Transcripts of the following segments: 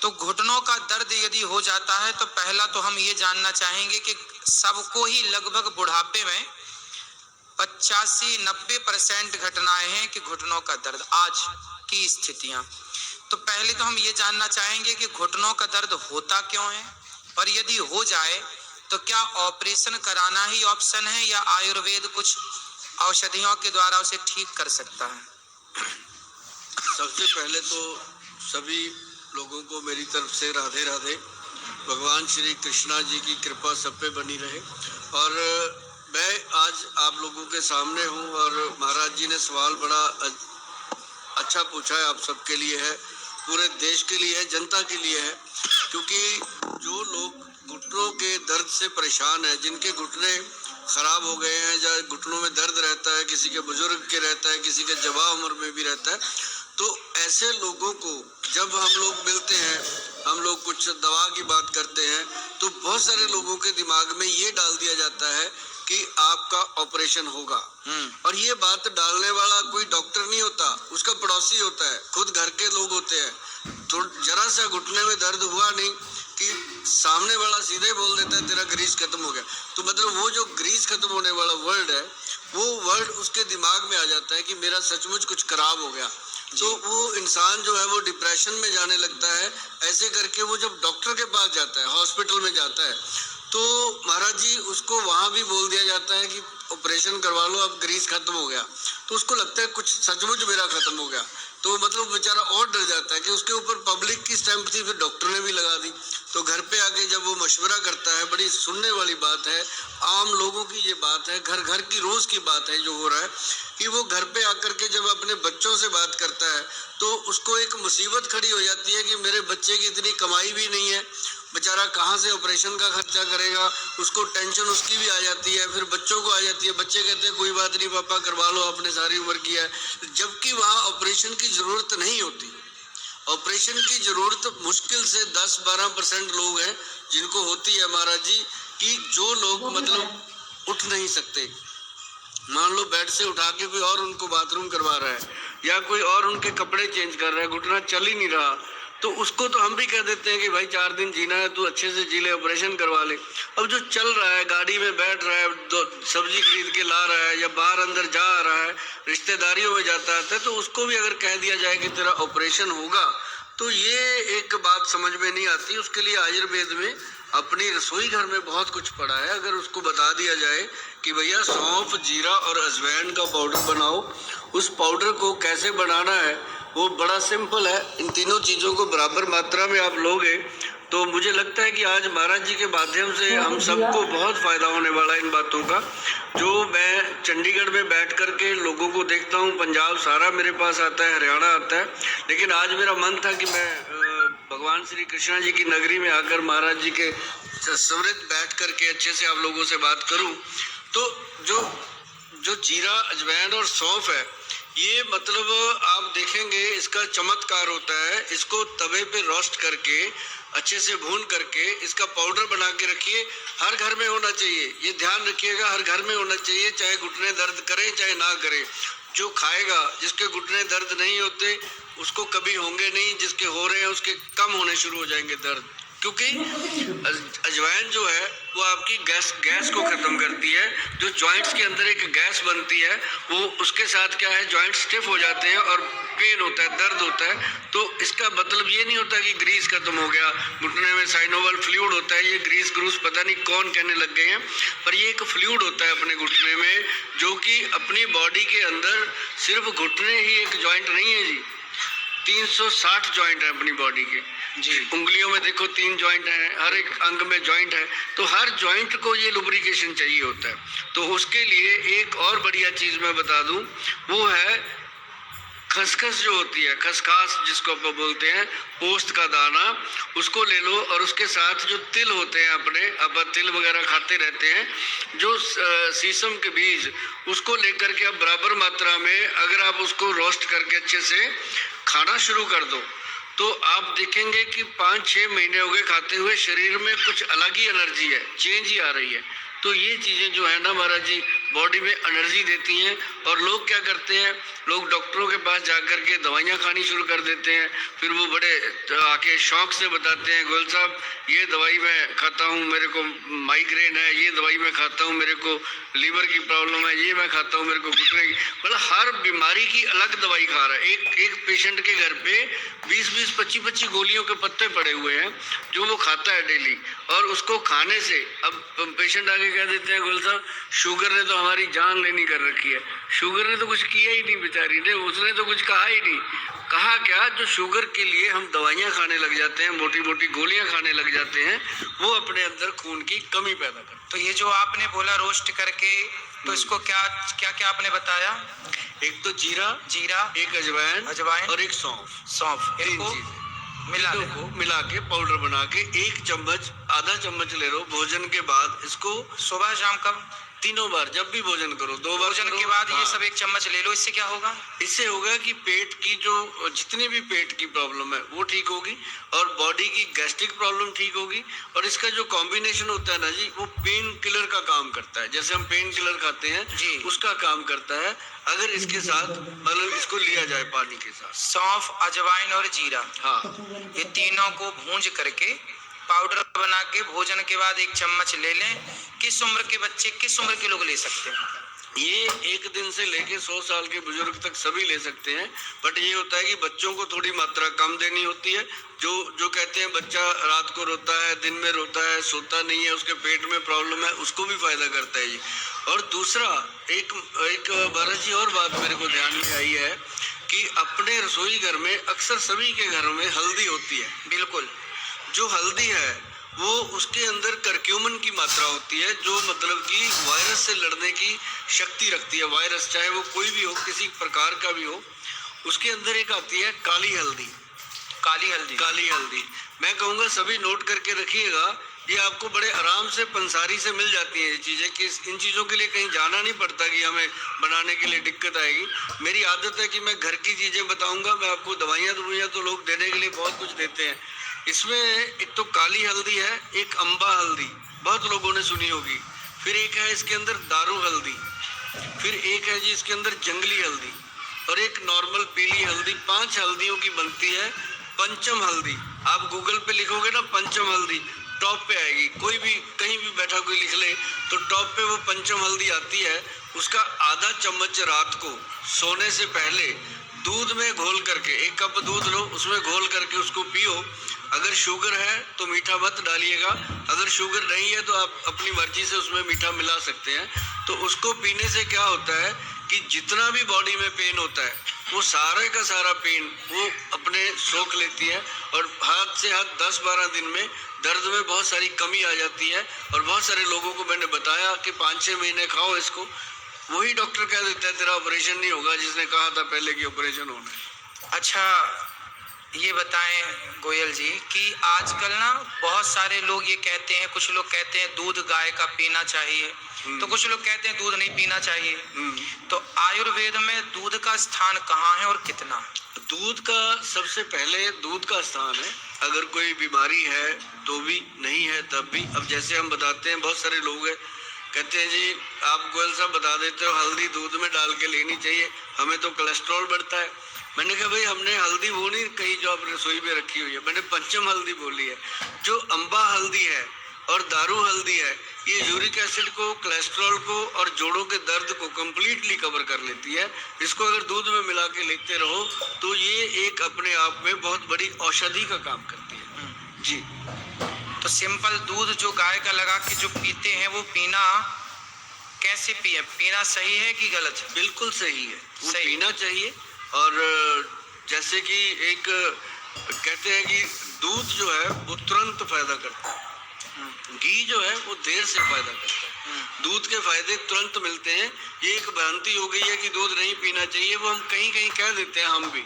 तो घुटनों का दर्द यदि हो जाता है तो पहला तो हम ये जानना चाहेंगे कि सबको ही लगभग बुढ़ापे में 85-90% घटनाएं हैं कि घुटनों का दर्द, आज की स्थितियां। तो पहले तो हम ये जानना चाहेंगे कि घुटनों का दर्द होता क्यों है, और यदि हो जाए तो क्या ऑपरेशन कराना ही ऑप्शन है या आयुर्वेद कुछ औषधियों के द्वारा उसे ठीक कर सकता है? सबसे पहले तो सभी लोगों को मेरी तरफ से राधे राधे। भगवान श्री कृष्णा जी की कृपा सब पे बनी रहे। और मैं आज आप लोगों के सामने हूँ और महाराज जी ने सवाल बड़ा अच्छा पूछा है, आप सबके लिए है, पूरे देश के लिए है, जनता के लिए है। क्योंकि जो लोग घुटनों के दर्द से परेशान है, जिनके घुटने खराब हो गए हैं या घुटनों में दर्द रहता है, किसी के बुजुर्ग के रहता है, किसी के जवां उम्र में भी रहता है, तो ऐसे लोगों को जब हम लोग मिलते हैं, हम लोग कुछ दवा की बात करते हैं, तो बहुत सारे लोगों के दिमाग में ये डाल दिया जाता है कि आपका ऑपरेशन होगा। और ये बात डालने वाला कोई डॉक्टर नहीं होता, उसका पड़ोसी होता है, खुद घर के लोग होते हैं। तो जरा सा घुटने में दर्द हुआ नहीं कि सामने वाला सीधे बोल देता है तेरा ग्रीस खत्म हो गया। तो मतलब वो जो ग्रीस खत्म होने वाला वर्ड है, वो वर्ड उसके दिमाग में आ जाता है कि मेरा सचमुच कुछ खराब हो गया। तो वो इंसान जो है वो डिप्रेशन में जाने लगता है। ऐसे करके वो जब डॉक्टर के पास जाता है, हॉस्पिटल में जाता है, तो महाराज जी उसको वहाँ भी बोल दिया जाता है कि ऑपरेशन करवा लो, अब ग्रीस खत्म हो गया। तो उसको लगता है कुछ सचमुच मेरा खत्म हो गया। तो मतलब बेचारा और डर जाता है कि उसके ऊपर पब्लिक की स्टैंप थी, फिर डॉक्टर ने भी लगा दी। तो घर पे आके जब वो मशवरा करता है, बड़ी सुनने वाली बात है, आम लोगों की ये बात है, घर घर की रोज की बात है जो हो रहा है, कि वो घर पे आकर के जब अपने बच्चों से बात करता है तो उसको एक मुसीबत खड़ी हो जाती है कि मेरे बच्चे की इतनी कमाई भी नहीं है, बेचारा कहाँ से ऑपरेशन का खर्चा करेगा। उसको टेंशन उसकी भी आ जाती है, फिर बच्चों को आ जाती है। बच्चे कहते हैं कोई बात नहीं पापा, करवा लो, आपने सारी उम्र किया है, जबकि वहाँ ऑपरेशन की जरूरत नहीं होती। ऑपरेशन की जरूरत मुश्किल से 10-12% लोग हैं जिनको होती है महाराज जी, कि जो लोग मतलब उठ नहीं सकते। मान लो बेड से उठा के कोई और उनको बाथरूम करवा रहा है या कोई और उनके कपड़े चेंज कर रहा है, घुटना चल ही नहीं रहा, तो उसको तो हम भी कह देते हैं कि भाई 4 दिन जीना है, तू अच्छे से जी ले, ऑपरेशन करवा ले। अब जो चल रहा है, गाड़ी में बैठ रहा है, सब्जी खरीद के ला रहा है या बाहर अंदर जा रहा है, रिश्तेदारियों में जाता है, तो उसको भी अगर कह दिया जाए कि तेरा ऑपरेशन होगा, तो ये एक बात समझ में नहीं आती। उसके लिए आयुर्वेद में अपनी रसोई घर में बहुत कुछ पड़ा है। अगर उसको बता दिया जाए कि भैया सौंफ, जीरा और अजवाइन का पाउडर बनाओ, उस पाउडर को कैसे बनाना है वो बड़ा सिंपल है। इन तीनों चीज़ों को बराबर मात्रा में आप लोगे तो मुझे लगता है कि आज महाराज जी के माध्यम से हम सबको बहुत फायदा होने वाला है इन बातों का। जो मैं चंडीगढ़ में बैठ करके लोगों को देखता हूँ, पंजाब सारा मेरे पास आता है, हरियाणा आता है, लेकिन आज मेरा मन था कि मैं भगवान श्री कृष्णा जी की नगरी में आकर महाराज जी के समृद्ध बैठ करके अच्छे से आप लोगों से बात करूं। तो जो जीरा, अजवाइन और सौंफ है, ये मतलब आप देखेंगे इसका चमत्कार होता है। इसको तवे पे रोस्ट करके अच्छे से भून करके इसका पाउडर बना के रखिए, हर घर में होना चाहिए। ये ध्यान रखिएगा, हर घर में होना चाहिए, चाहे घुटने दर्द करें चाहे ना करें। जो खाएगा, जिसके घुटने दर्द नहीं होते उसको कभी होंगे नहीं, जिसके हो रहे हैं उसके कम होने शुरू हो जाएंगे दर्द। क्योंकि अजवाइन जो है वो आपकी गैस को खत्म करती है। जो जॉइंट्स के अंदर एक गैस बनती है, वो उसके साथ क्या है, जॉइंट स्टिफ हो जाते हैं और पेन होता है, दर्द होता है। तो इसका मतलब ये नहीं होता कि ग्रीस खत्म हो गया, घुटने में साइनोवल फ्लूइड होता है, ये ग्रीस ग्रूस पता नहीं कौन कहने लग गए हैं, पर ये एक फ्लूइड होता है अपने घुटने में, जो कि अपनी बॉडी के अंदर सिर्फ घुटने ही एक जॉइंट नहीं है जी, 360 जॉइंट है अपनी बॉडी के जी। उंगलियों में देखो 3 जॉइंट है, हर एक अंग में जॉइंट है, तो हर जॉइंट को ये लुब्रिकेशन चाहिए होता है। तो उसके लिए एक और बढ़िया चीज मैं बता दूं, वो है खसखस जो होती है, खसखस जिसको आप बोलते हैं, पोस्त का दाना, उसको ले लो और उसके साथ जो तिल होते हैं, अपने अब तिल वगैरह खाते रहते हैं, जो शीशम के बीज, उसको लेकर के आप बराबर मात्रा में अगर आप उसको रोस्ट करके अच्छे से खाना शुरू कर दो, तो आप देखेंगे कि 5-6 महीने हो गए खाते हुए, शरीर में कुछ अलग ही एनर्जी है, चेंज ही आ रही है। तो ये चीज़ें जो है ना महाराज जी, बॉडी में एनर्जी देती हैं। और लोग क्या करते हैं, लोग डॉक्टरों के पास जाकर के दवाइयाँ खानी शुरू कर देते हैं। फिर वो बड़े आके शौक से बताते हैं, गोयल साहब ये दवाई मैं खाता हूँ, मेरे को माइग्रेन है, ये दवाई मैं खाता हूँ, मेरे को लीवर की प्रॉब्लम है, ये मैं खाता हूँ, मेरे को घुटने की, मतलब हर बीमारी की अलग दवाई खा रहा है। एक पेशेंट के घर पे 20-20, 25-25 गोलियों के पत्ते पड़े हुए हैं जो वो खाता है डेली। और उसको खाने से अब पेशेंट आके कह देते हैं, गोयल साहब शुगर ने तो हमारी जान लेनी कर रखी है। शुगर ने तो कुछ किया ही नहीं बेचारी ने, उसने तो कुछ कहा ही नहीं। कहा क्या, जो शुगर के लिए हम दवाइयाँ खाने लग जाते हैं, मोटी मोटी गोलियाँ खाने लग जाते हैं, वो अपने अंदर खून की कमी पैदा करते हैं। तो ये जो आपने बोला रोस्ट करके, तो इसको क्या क्या क्या आपने बताया? एक तो जीरा, एक अजवाइन और एक सौंफ, इनको मिला के पाउडर बना के 1 चम्मच, आधा चम्मच ले लो भोजन के बाद। इसको सुबह शाम कब? तीनों बार, जब भी भोजन करो, 2 बार भोजन के बाद ये सब 1 चम्मच ले लो। इससे क्या होगा? इससे होगा कि पेट की जो जितनी भी पेट की प्रॉब्लम है वो ठीक होगी, और बॉडी की गैस्ट्रिक प्रॉब्लम ठीक होगी। और इसका जो कॉम्बिनेशन होता है ना जी, वो पेन किलर का काम करता है। जैसे हम पेन किलर खाते हैं जी, उसका काम करता है अगर इसके साथ मतलब इसको लिया जाए पानी के साथ। सौंफ, अजवाइन और जीरा, हाँ, ये तीनों को भूंज करके पाउडर बना के भोजन के बाद 1 चम्मच ले लें। किस उम्र के बच्चे, किस उम्र के लोग ले सकते हैं? ये 1 दिन से लेके 100 साल के बुजुर्ग तक सभी ले सकते हैं। बट ये होता है कि बच्चों को थोड़ी मात्रा कम देनी होती है। जो कहते हैं बच्चा रात को रोता है, दिन में रोता है, सोता नहीं है, उसके पेट में प्रॉब्लम है, उसको भी फायदा करता है ये। और दूसरा एक भारत जी और बात मेरे को ध्यान में आई है कि अपने रसोई घर में अक्सर सभी के घरों में हल्दी होती है। बिल्कुल, जो हल्दी है वो उसके अंदर करक्यूमिन की मात्रा होती है, जो मतलब कि वायरस से लड़ने की शक्ति रखती है। वायरस चाहे वो कोई भी हो, किसी प्रकार का भी हो, उसके अंदर एक आती है काली हल्दी। काली हल्दी मैं कहूँगा सभी नोट करके रखिएगा। ये आपको बड़े आराम से पंसारी से मिल जाती है ये चीज़ें, कि इन चीज़ों के लिए कहीं जाना नहीं पड़ता कि हमें बनाने के लिए दिक्कत आएगी। मेरी आदत है कि मैं घर की चीज़ें बताऊँगा। मैं आपको दवाइयाँ तो लोग देने के लिए बहुत कुछ देते हैं। इसमें एक तो काली हल्दी है, एक अम्बा हल्दी बहुत लोगों ने सुनी होगी, फिर एक है इसके अंदर दारू हल्दी, फिर एक है जी इसके अंदर जंगली हल्दी, और एक नॉर्मल पीली हल्दी। 5 हल्दियों की बनती है पंचम हल्दी। आप गूगल पे लिखोगे ना पंचम हल्दी, टॉप पे आएगी। कोई भी कहीं भी बैठा कोई लिख ले तो टॉप पे वो पंचम हल्दी आती है। उसका आधा चम्मच रात को सोने से पहले दूध में घोल करके, 1 कप दूध लो, उसमें घोल करके उसको पियो। अगर शुगर है तो मीठा मत डालिएगा, अगर शुगर नहीं है तो आप अपनी मर्जी से उसमें मीठा मिला सकते हैं। तो उसको पीने से क्या होता है कि जितना भी बॉडी में पेन होता है वो सारे का सारा पेन वो अपने सोख लेती है, और हाथ से हाथ 10-12 दिन में दर्द में बहुत सारी कमी आ जाती है। और बहुत सारे लोगों को मैंने बताया कि 5-6 महीने खाओ इसको, वही डॉक्टर कह देता है तेरा ऑपरेशन नहीं होगा, जिसने कहा था पहले कि ऑपरेशन होना है। अच्छा, ये बताएं गोयल जी कि आजकल ना बहुत सारे लोग ये कहते हैं, कुछ लोग कहते हैं दूध गाय का पीना चाहिए, तो कुछ लोग कहते हैं दूध नहीं पीना चाहिए। तो आयुर्वेद में दूध का स्थान कहाँ है और कितना? दूध का सबसे पहले दूध का स्थान है। अगर कोई बीमारी है तो भी, नहीं है तब भी। अब जैसे हम बताते हैं, बहुत सारे लोग हैं कहते हैं जी आप गोयल साहब बता देते हो हल्दी दूध में डाल के लेनी चाहिए, हमें तो कोलेस्ट्रॉल बढ़ता है। मैंने कहा भाई हमने हल्दी वो नहीं कही जो आप रसोई में रखी हुई है, मैंने पंचम हल्दी बोली है। जो अम्बा हल्दी है और दारू हल्दी है, ये यूरिक एसिड को, कोलेस्ट्रॉल को और जोड़ों के दर्द को कंप्लीटली कवर कर लेती है। इसको अगर दूध में मिला के लेते रहो तो ये एक अपने आप में बहुत बड़ी औषधि का काम करती है जी। तो सिंपल दूध जो गाय का लगा के जो पीते हैं वो पीना कैसे पिए? पीना सही है कि गलत है? बिल्कुल सही है, वो सही पीना चाहिए। और जैसे कि एक कहते हैं कि दूध जो है वो तुरंत फायदा करता है, घी जो है वो देर से फायदा करता है। दूध के फायदे तुरंत मिलते हैं। ये एक भ्रांति हो गई है कि दूध नहीं पीना चाहिए, वो हम कहीं कहीं कह देते हैं। हम भी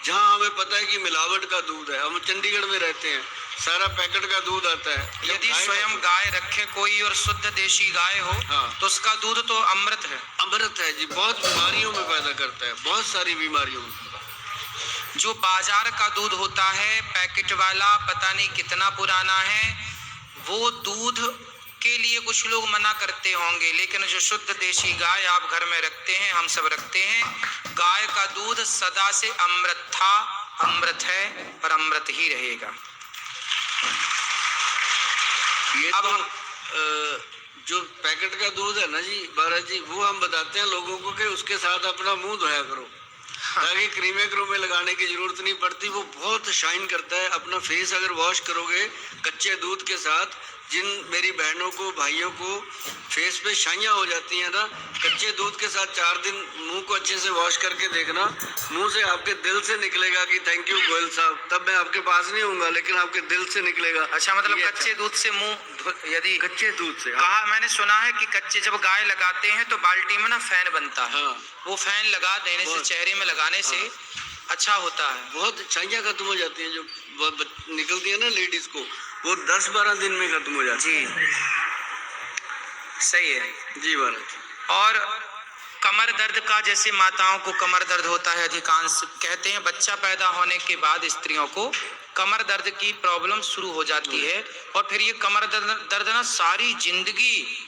जहाँ हमें पता है कि मिलावट का दूध है, हम चंडीगढ़ में रहते हैं, सारा पैकेट का दूध आता है। यदि स्वयं गाय रखे कोई और शुद्ध देशी गाय हो, हाँ, तो उसका दूध तो अमृत है। अमृत है जी, बहुत बीमारियों में पैदा करता है, बहुत सारी बीमारियों में। जो बाजार का दूध होता है पैकेट वाला, पता नहीं कितना पुराना है, वो दूध के लिए कुछ लोग मना करते होंगे, लेकिन जो शुद्ध देशी गाय आप घर में रखते हैं, हम सब रखते हैं, गाय का दूध सदा से अमृत था, अमृत है और अमृत ही रहेगा। ये अब तो हम जो पैकेट का दूध है ना जी महाराज जी, वो हम बताते हैं लोगों को कि उसके साथ अपना मुंह धोया करो, ताकि क्रीमे लगाने की जरूरत नहीं पड़ती। वो बहुत शाइन करता है। अपना फेस अगर वॉश करोगे कच्चे दूध के साथ, जिन मेरी बहनों को भाइयों को फेस पे शाइयाँ हो जाती हैं ना, कच्चे दूध के साथ 4 दिन मुंह को अच्छे से वॉश करके देखना, मुंह से आपके दिल से निकलेगा कि थैंक यू गोयल साहब। तब मैं आपके पास नहीं होऊंगा, लेकिन आपके दिल से निकलेगा। अच्छा, मतलब ये कच्चे दूध से मुंह यदि कच्चे दूध से, हाँ। कहा मैंने सुना है कि कच्चे जब गाय लगाते हैं तो बाल्टी में ना फैन बनता है, हाँ। वो फैन लगा देने से, चेहरे में लगाने से अच्छा होता है। बहुत छाइयाँ खत्म हो जाती हैं जो निकलती है ना लेडीज को, वो 10-12 दिन में खत्म हो जाती है। जी सही है जी महाराज। और कमर दर्द का, जैसे माताओं को कमर दर्द होता है, अधिकांश कहते हैं बच्चा पैदा होने के बाद स्त्रियों को कमर दर्द की प्रॉब्लम शुरू हो जाती है, और फिर ये कमर दर्द ना सारी जिंदगी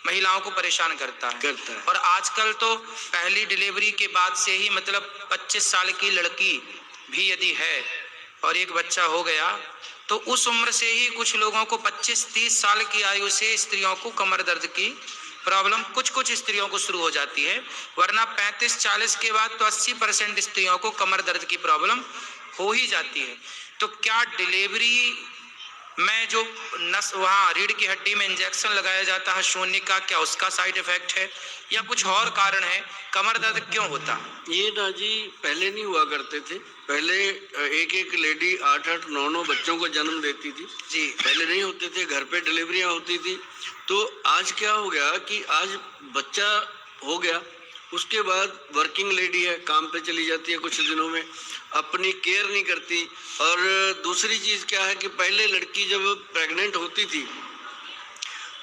महिलाओं को परेशान करता है। और आजकल तो पहली डिलीवरी के बाद से ही, मतलब 25 साल की लड़की भी यदि है और एक बच्चा हो गया, तो उस उम्र से ही कुछ लोगों को 25-30 साल की आयु से स्त्रियों को कमर दर्द की प्रॉब्लम कुछ स्त्रियों को शुरू हो जाती है, वरना 35-40 के बाद तो 80% स्त्रियों को कमर दर्द की प्रॉब्लम हो ही जाती है। तो क्या डिलीवरी में जो नस, वहाँ रीढ़ की हड्डी में इंजेक्शन लगाया जाता है शून्य का, क्या उसका साइड इफेक्ट है या कुछ और कारण है? कमर दर्द क्यों होता? ये ना जी पहले नहीं हुआ करते थे। पहले एक लेडी 8-8, 9-9 बच्चों को जन्म देती थी जी। पहले नहीं होते थे, घर पे डिलीवरियां होती थी। तो आज क्या हो गया कि आज बच्चा हो गया, उसके बाद वर्किंग लेडी है, काम पे चली जाती है कुछ दिनों में, अपनी केयर नहीं करती। और दूसरी चीज क्या है कि पहले लड़की जब प्रेग्नेंट होती थी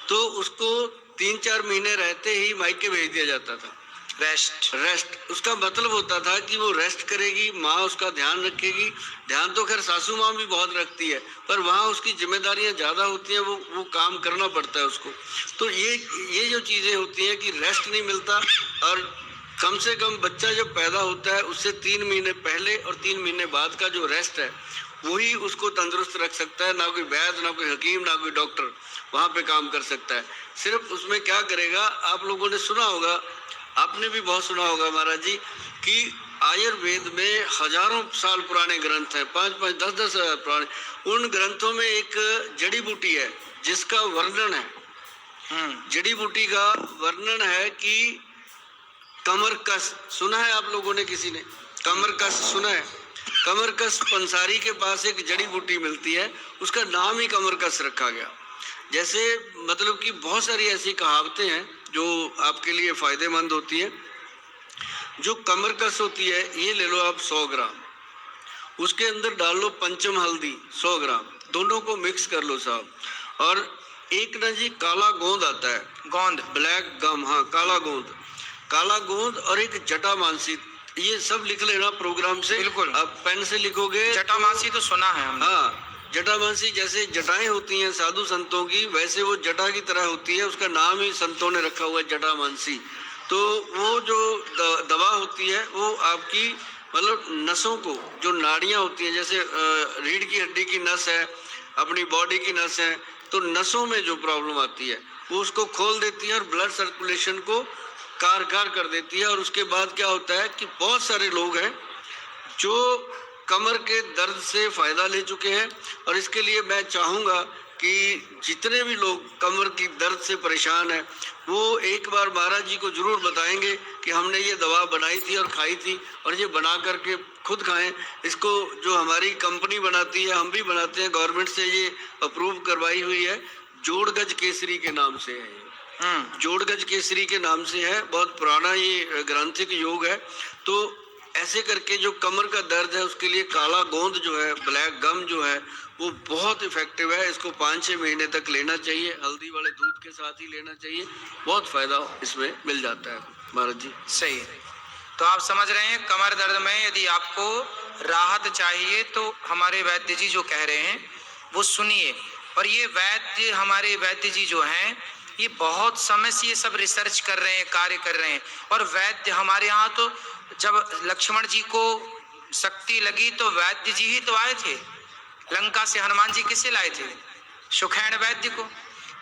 तो उसको 3-4 महीने रहते ही मायके भेज दिया जाता था। रेस्ट उसका मतलब होता था कि वो रेस्ट करेगी, माँ उसका ध्यान रखेगी। ध्यान तो खैर सासू माँ भी बहुत रखती है, पर वहाँ उसकी जिम्मेदारियाँ ज़्यादा होती हैं, वो काम करना पड़ता है उसको। तो ये जो चीज़ें होती हैं कि रेस्ट नहीं मिलता, और कम से कम बच्चा जब पैदा होता है उससे 3 महीने पहले और 3 महीने बाद का जो रेस्ट है वही उसको तंदुरुस्त रख सकता है। ना कोई वैद्य, ना कोई हकीम, ना कोई डॉक्टर वहाँ पे काम कर सकता है। सिर्फ उसमें क्या करेगा, आप लोगों ने सुना होगा, आपने भी बहुत सुना होगा महाराज जी, कि आयुर्वेद में हजारों साल पुराने ग्रंथ हैं, 5-5, 10-10 पुराने। उन ग्रंथों में एक जड़ी बूटी है जिसका वर्णन है, जड़ी बूटी का वर्णन है कि कमरकस। सुना है आप लोगों ने, किसी ने कमरकस सुना है? कमरकस पंसारी के पास एक जड़ी बूटी मिलती है, उसका नाम ही कमरकस रखा गया। जैसे मतलब कि बहुत सारी ऐसी कहावतें हैं जो आपके लिए फायदेमंद होती है। जो कमरकस होती है, ये ले लो आप 100 ग्राम, उसके अंदर डाल लो पंचम हल्दी 100 ग्राम, दोनों को मिक्स कर लो साहब। और एक ना जी काला गोंद आता है, गोंद, ब्लैक गम, हाँ काला गोंद, और एक जटामांसी। ये सब लिख लेना प्रोग्राम से, बिल्कुल। आप पेन से लिखोगे। जटामांसी तो सुना है हमने। हाँ, जटामांसी जैसे जटाएं होती हैं साधु संतों की, वैसे वो जटा की तरह होती है, उसका नाम ही संतों ने रखा हुआ है जटामांसी। तो वो जो दवा होती है वो आपकी मतलब नसों को, जो नाड़ियाँ होती हैं, जैसे रीढ़ की हड्डी की नस है, अपनी बॉडी की नस है, तो नसों में जो प्रॉब्लम आती है वो उसको खोल देती है और ब्लड सर्कुलेशन को कारगर कर देती है। और उसके बाद क्या होता है कि बहुत सारे लोग हैं जो कमर के दर्द से फ़ायदा ले चुके हैं। और इसके लिए मैं चाहूँगा कि जितने भी लोग कमर की दर्द से परेशान हैं वो एक बार महाराज जी को ज़रूर बताएंगे कि हमने ये दवा बनाई थी और खाई थी, और ये बना करके खुद खाएं। इसको जो हमारी कंपनी बनाती है, हम भी बनाते हैं, गवर्नमेंट से ये अप्रूव करवाई हुई है, जोड़गज केसरी के नाम से है। जोड़गज केसरी के नाम से है, बहुत पुराना ये ग्रंथिक योग है। तो ऐसे करके जो कमर का दर्द है उसके लिए काला गोंद जो है, ब्लैक गम जो है, वो बहुत इफेक्टिव है। इसको 5-6 महीने तक लेना चाहिए, हल्दी वाले दूध के साथ ही लेना चाहिए, बहुत फायदा इसमें मिल जाता है महाराज जी। सही है। तो आप समझ रहे हैं, कमर दर्द में यदि आपको राहत चाहिए तो हमारे वैद्य जी जो कह रहे हैं वो सुनिए। और ये वैद्य, हमारे वैद्य जी जो हैं, ये बहुत समय से ये सब रिसर्च कर रहे हैं, कार्य कर रहे हैं। और वैद्य हमारे यहाँ तो जब लक्ष्मण जी को शक्ति लगी तो वैद्य जी ही तो आए थे। लंका से हनुमान जी किसे लाए थे? सुखैन वैद्य को।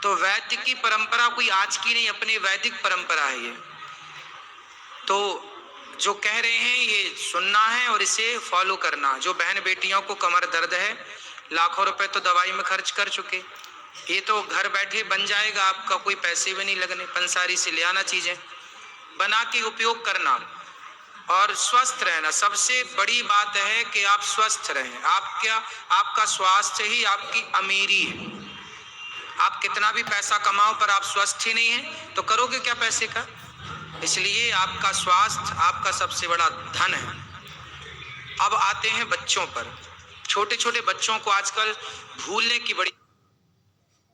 तो वैद्य की परंपरा कोई आज की नहीं, अपनी वैदिक परंपरा है ये। तो जो कह रहे हैं ये सुनना है और इसे फॉलो करना। जो बहन बेटियों को कमर दर्द है, लाखों रुपए तो दवाई में खर्च कर चुके, ये तो घर बैठे बन जाएगा, आपका कोई पैसे भी नहीं लगने। पंसारी से ले आना, चीजें बना के उपयोग करना और स्वस्थ रहना। सबसे बड़ी बात है कि आप स्वस्थ रहें। आपका स्वास्थ्य ही आपकी अमीरी है। आप कितना भी पैसा कमाओ पर आप स्वस्थ ही नहीं है तो करोगे क्या पैसे का? इसलिए आपका स्वास्थ्य आपका सबसे बड़ा धन है। अब आते हैं बच्चों पर। छोटे छोटे बच्चों को आजकल भूलने की बड़ी